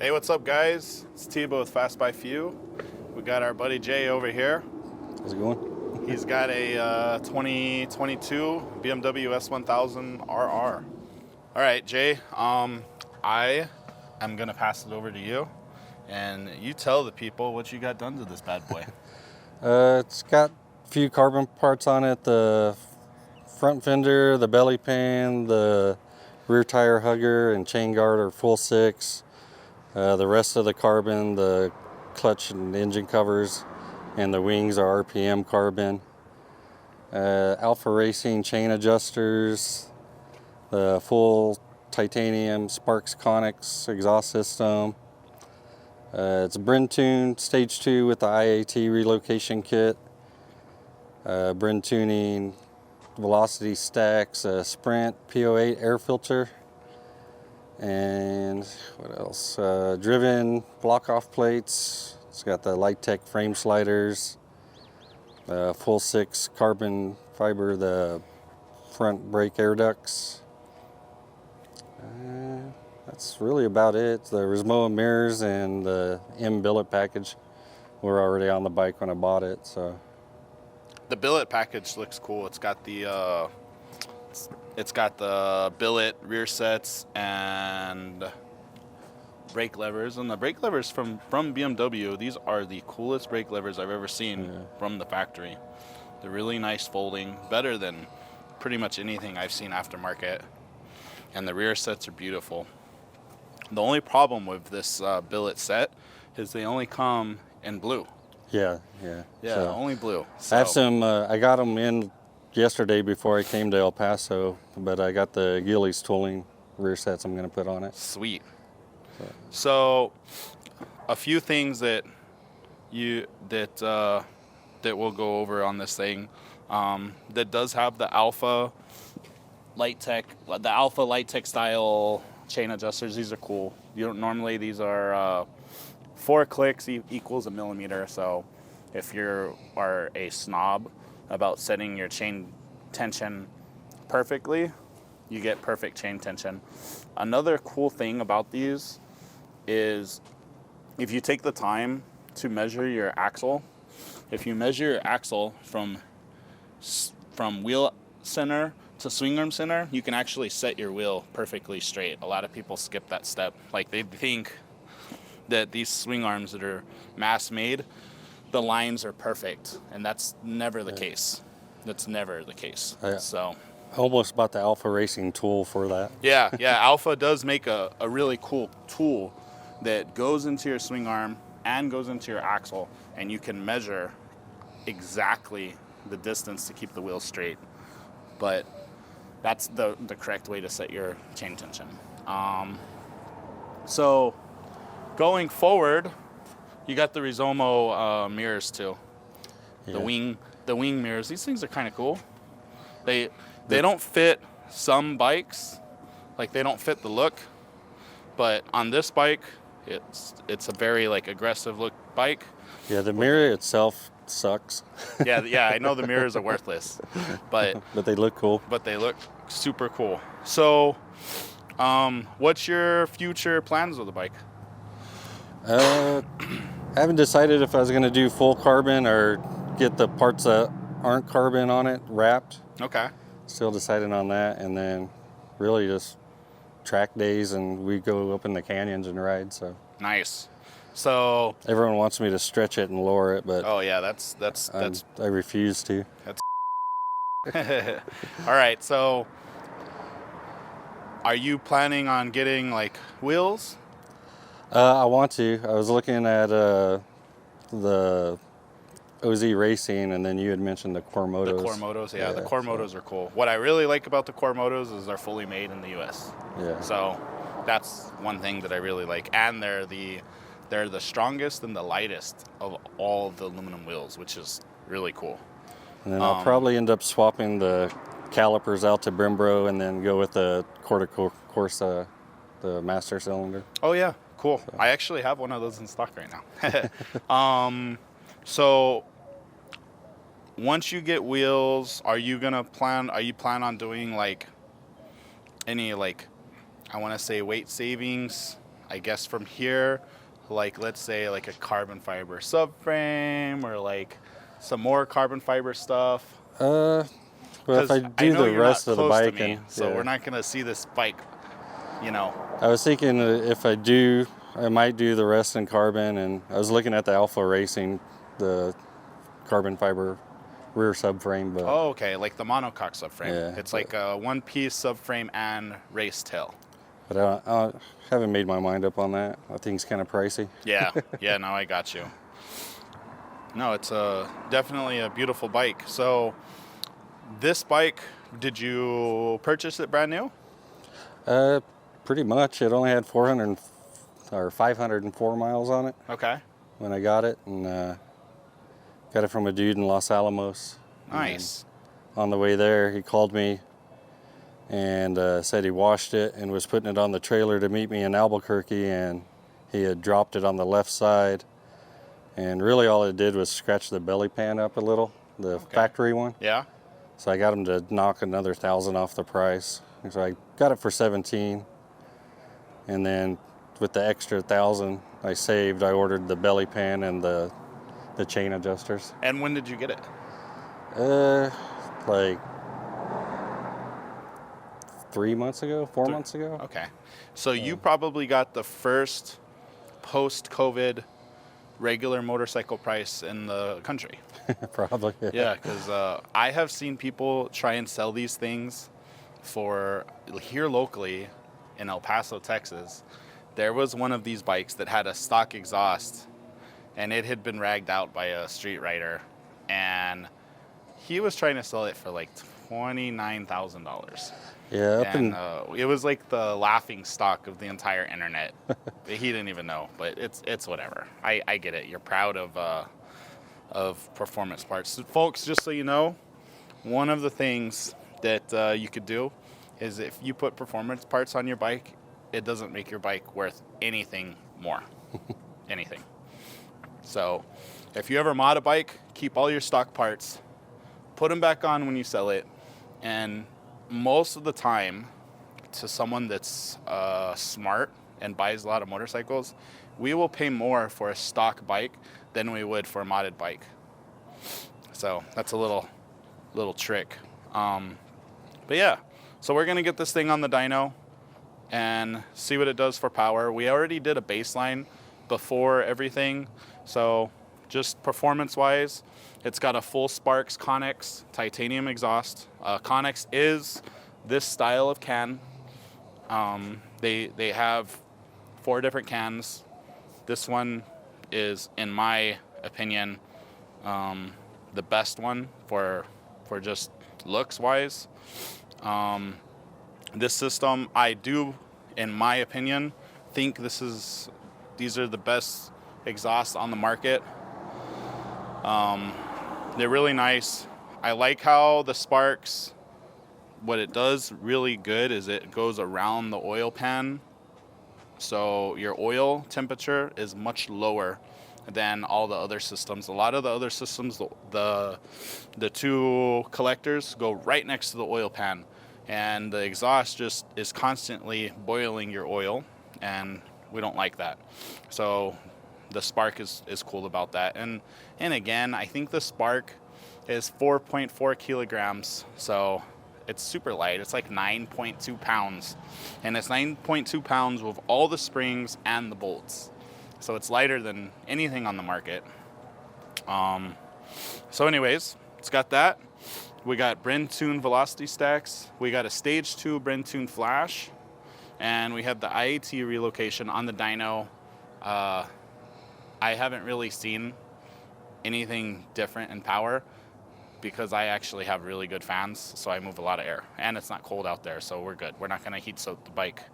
Hey, what's up, guys? It's Tebow with FastByFew. We got our buddy Jay over here. How's it going? He's got a 2022 BMW S1000RR. All right, Jay, I am gonna pass it over to you, and you tell the people what you got done to this bad boy. It's got a few carbon parts on it. The front fender, the belly pan, the rear tire hugger and chain guard are full 6. The rest of the carbon, the clutch and engine covers, and the wings are RPM carbon. Alpha Racing chain adjusters, the full titanium Sparks Connex exhaust system. It's Bryn tuned stage 2 with the IAT relocation kit. Bryn tuning, velocity stacks, Sprint PO8 air filter. And what else? Driven block off plates. It's got the Light Tech frame sliders. Full 6 carbon fiber, the front brake air ducts. That's really about it. The Rismoa mirrors and the M billet package were already on the bike when I bought it. So The billet package looks cool. It's got the billet rear sets and brake levers, and the brake levers from BMW, these are the coolest brake levers I've ever seen from the factory. They're really nice folding, better than pretty much anything I've seen aftermarket, and the rear sets are beautiful. The only problem with this billet set is they only come in blue. Yeah, So, only blue. So. I have some. I got them in yesterday before I came to El Paso, but I got the Gillies tooling rear sets I'm going to put on it. Sweet. So a few things that we'll go over on this thing, that does have the Alpha Light Tech style chain adjusters. These are cool. You don't normally, these are 4 clicks equals a millimeter. So if you are a snob about setting your chain tension perfectly, you get perfect chain tension. Another cool thing about these is if you take the time to measure your axle, if you measure your axle from wheel center to swing arm center, you can actually set your wheel perfectly straight. A lot of people skip that step. Like, they think that these swing arms that are mass made, the lines are perfect, and that's never the case. That's never the case. So I almost bought the Alpha Racing tool for that. Yeah, Alpha does make a really cool tool that goes into your swing arm and goes into your axle, and you can measure exactly the distance to keep the wheel straight. But that's the correct way to set your chain tension. So going forward, you got the Rismoa mirrors too. Yeah. The wing mirrors. These things are kind of cool. They don't fit some bikes, like they don't fit the look, but on this bike, it's a very like aggressive look bike. Yeah, the mirror itself sucks. Yeah, I know the mirrors are worthless, but they look cool. But they look super cool. So, what's your future plans with the bike? I haven't decided if I was going to do full carbon or get the parts that aren't carbon on it wrapped. Okay. Still deciding on that, and then really just track days, and we go up in the canyons and ride. So nice. So everyone wants me to stretch it and lower it, but oh yeah, that's I refuse to. That's all right. So are you planning on getting like wheels? I want to. I was looking at the OZ Racing, and then you had mentioned the Cormotos. The Cormotos, yeah, the Cormotos are cool. What I really like about the Cormotos is they're fully made in the U.S. Yeah. So that's one thing that I really like, and they're the strongest and the lightest of all of the aluminum wheels, which is really cool. And then I'll probably end up swapping the calipers out to Brembro, and then go with the Corsa, the master cylinder. Oh yeah, cool. So. I actually have one of those in stock right now. So once you get wheels, are you plan on doing like any, like, I want to say weight savings I guess from here, like let's say like a carbon fiber subframe or like some more carbon fiber stuff? Well, if I I do know the you're rest not of the close to bike, me, and so yeah. we're not gonna see this bike, you know. I was thinking if I do, I might do the rest in carbon, and I was looking at the Alpha Racing, the carbon fiber rear subframe, but Oh, okay, like the monocoque subframe. yeah, It's like a one-piece subframe and race tail. but I haven't made my mind up on that. I think it's kind of pricey. Yeah, yeah, no, I got you. No, it's definitely a beautiful bike. So this bike, did you purchase it brand new? Pretty much. It only had 400 or 504 miles on it Okay. when I got it, and got it from a dude in Los Alamos. Nice. On the way there, he called me and said he washed it and was putting it on the trailer to meet me in Albuquerque, and he had dropped it on the left side, and really all it did was scratch the belly pan up a little, the factory one. Yeah. So I got him to knock another 1,000 off the price. So I got it for 17, and then with the extra 1,000 I saved, I ordered the belly pan and the chain adjusters. And when did you get it? Like 3 months ago, 4 months ago. Okay. So you probably got the first post-COVID regular motorcycle price in the country. Probably. Yeah, because I have seen people try and sell these things for here locally in El Paso, Texas. There was one of these bikes that had a stock exhaust, and it had been ragged out by a street rider, and he was trying to sell it for like $29,000. Yeah, And it was like the laughing stock of the entire internet. He didn't even know, but it's whatever. I get it. You're proud of performance parts. So folks, just so you know, one of the things that you could do is if you put performance parts on your bike, it doesn't make your bike worth anything more. Anything. So if you ever mod a bike, keep all your stock parts, put them back on when you sell it, and most of the time, to someone that's smart and buys a lot of motorcycles, we will pay more for a stock bike than we would for a modded bike. So that's a little trick. But yeah, so we're gonna get this thing on the dyno and see what it does for power. We already did a baseline before everything, so just performance-wise, it's got a full Sparks Connex titanium exhaust. Connex is this style of can. They have 4 different cans. This one is, in my opinion, the best one for just looks-wise. This system, I do, in my opinion, think these are the best exhausts on the market. They're really nice. I like how the Sparks, what it does really good is it goes around the oil pan. So your oil temperature is much lower than all the other systems. A lot of the other systems, the 2 collectors go right next to the oil pan, and the exhaust just is constantly boiling your oil, and we don't like that. So the Spark is cool about that. And again, I think the Spark is 4.4 kilograms, so it's super light. It's like 9.2 pounds, and it's 9.2 pounds with all the springs and the bolts. So it's lighter than anything on the market. So anyways, it's got that. We got Brentune velocity stacks. We got a stage 2 Brentune flash, and we have the IAT relocation on the dyno. I haven't really seen anything different in power because I actually have really good fans, so I move a lot of air, and it's not cold out there, so we're good. We're not gonna heat soak the bike.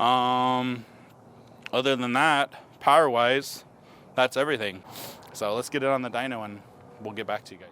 Other than that, power-wise, that's everything. So let's get it on the dyno, and we'll get back to you guys.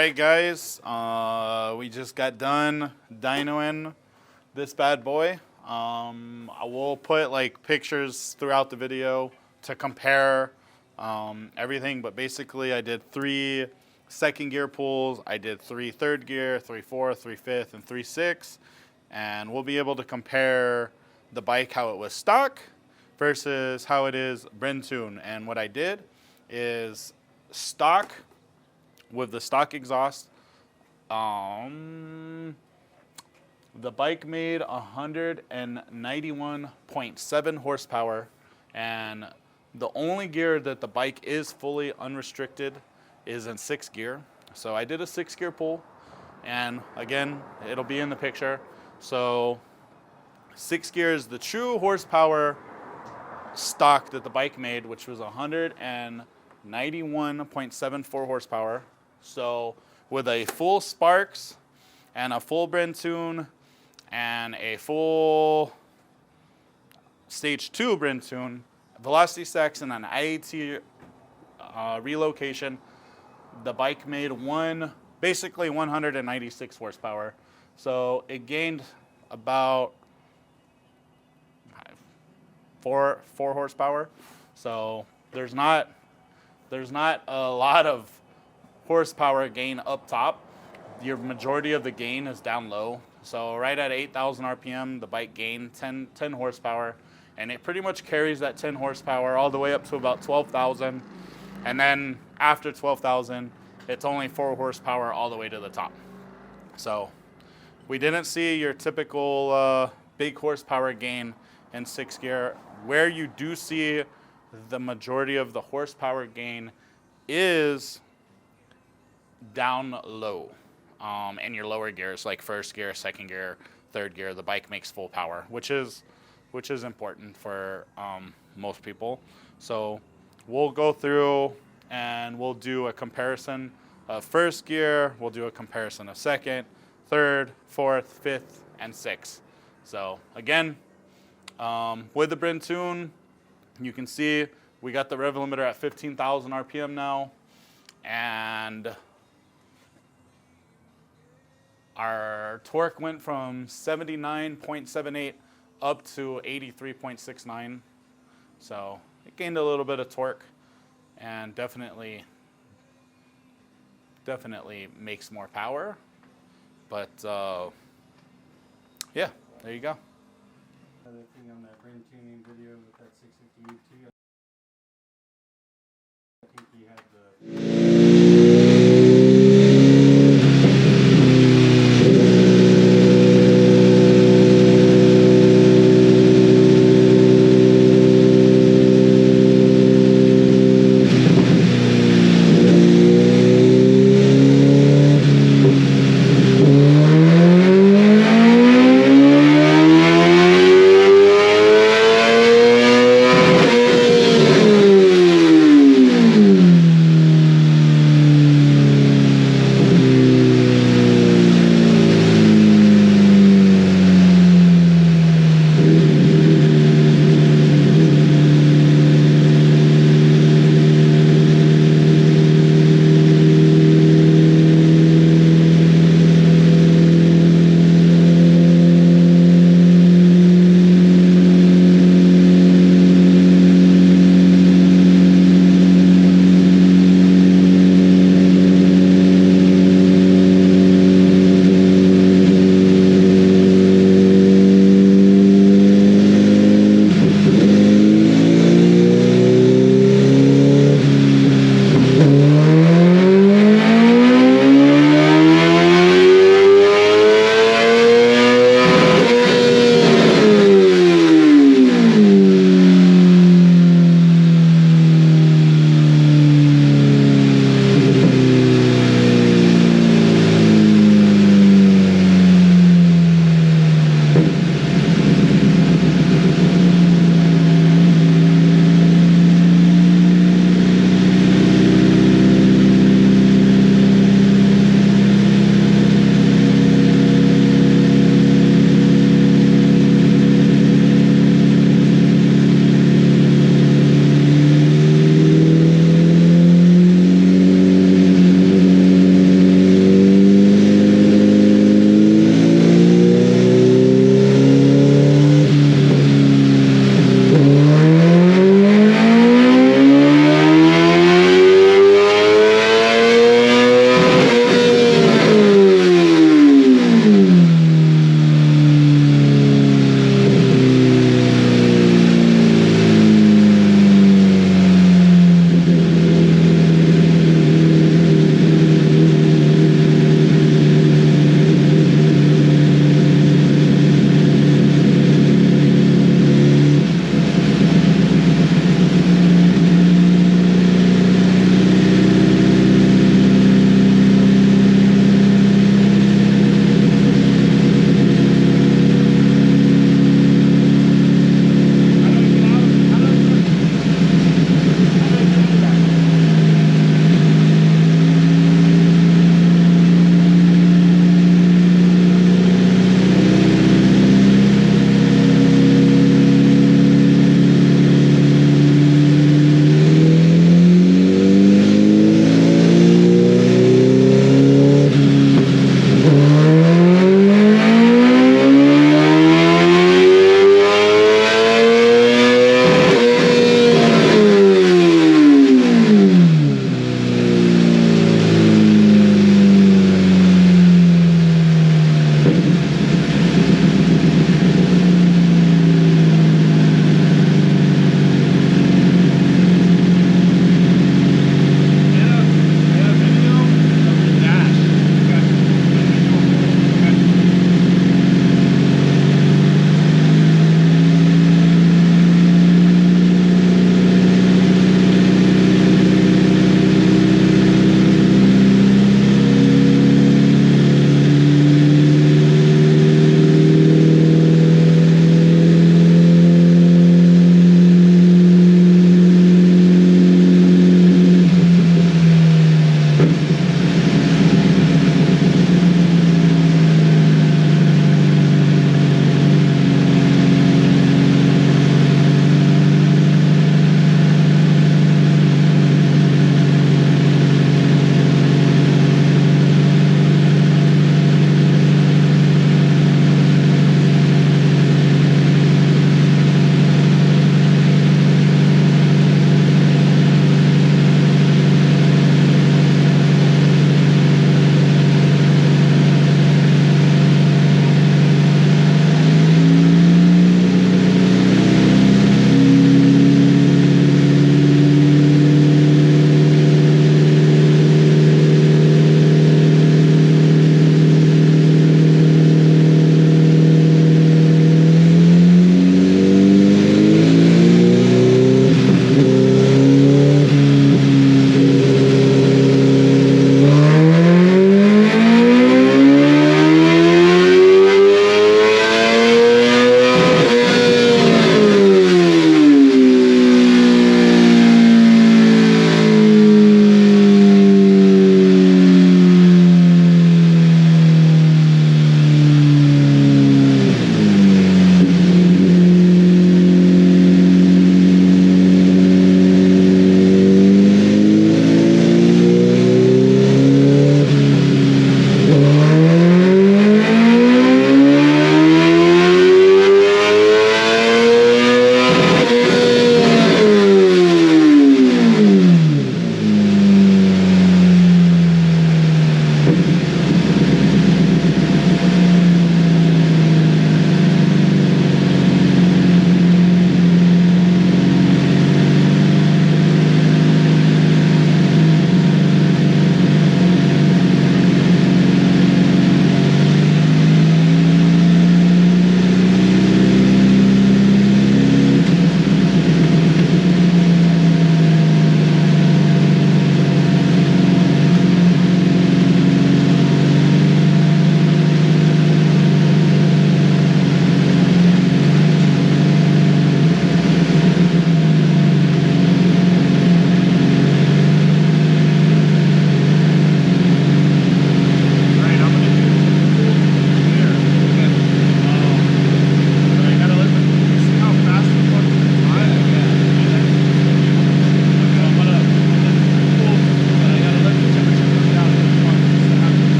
Alright guys, we just got done dynoing this bad boy. I will put like pictures throughout the video to compare everything, but basically I did 3 second gear pulls, I did 3 third gear, 3 fourth, 3 fifth, and 3 sixth, and we'll be able to compare the bike how it was stock versus how it is Bryn tune. And what I did is stock with the stock exhaust. The bike made 191.7 horsepower, and the only gear that the bike is fully unrestricted is in 6th gear. So I did a 6th gear pull, and again, it'll be in the picture. So 6th gear is the true horsepower stock that the bike made, which was 191.74 horsepower. So with a full Sparks and a full Bryn tune and a full stage 2 Bryn tune, velocity stacks, and an IAT relocation, the bike made basically 196 horsepower. So it gained about 4 horsepower. So there's not a lot of horsepower gain up top. Your majority of the gain is down low. So right at 8,000 RPM, the bike gained 10 horsepower, and it pretty much carries that 10 horsepower all the way up to about 12,000. And then after 12,000, it's only 4 horsepower all the way to the top. So we didn't see your typical big horsepower gain in 6th gear. Where you do see the majority of the horsepower gain is down low in your lower gears, like 1st gear, 2nd gear, 3rd gear. The bike makes full power, which is important for most people. So we'll go through and we'll do a comparison of 1st gear. We'll do a comparison of 2nd, 3rd, 4th, 5th, and 6th. So again, with the Bryn tune, you can see we got the rev limiter at 15,000 RPM now. and our torque went from 79.78 up to 83.69. So it gained a little bit of torque, and definitely makes more power. But yeah, there you go. Other thing on that rim tuning video with that 650 U2,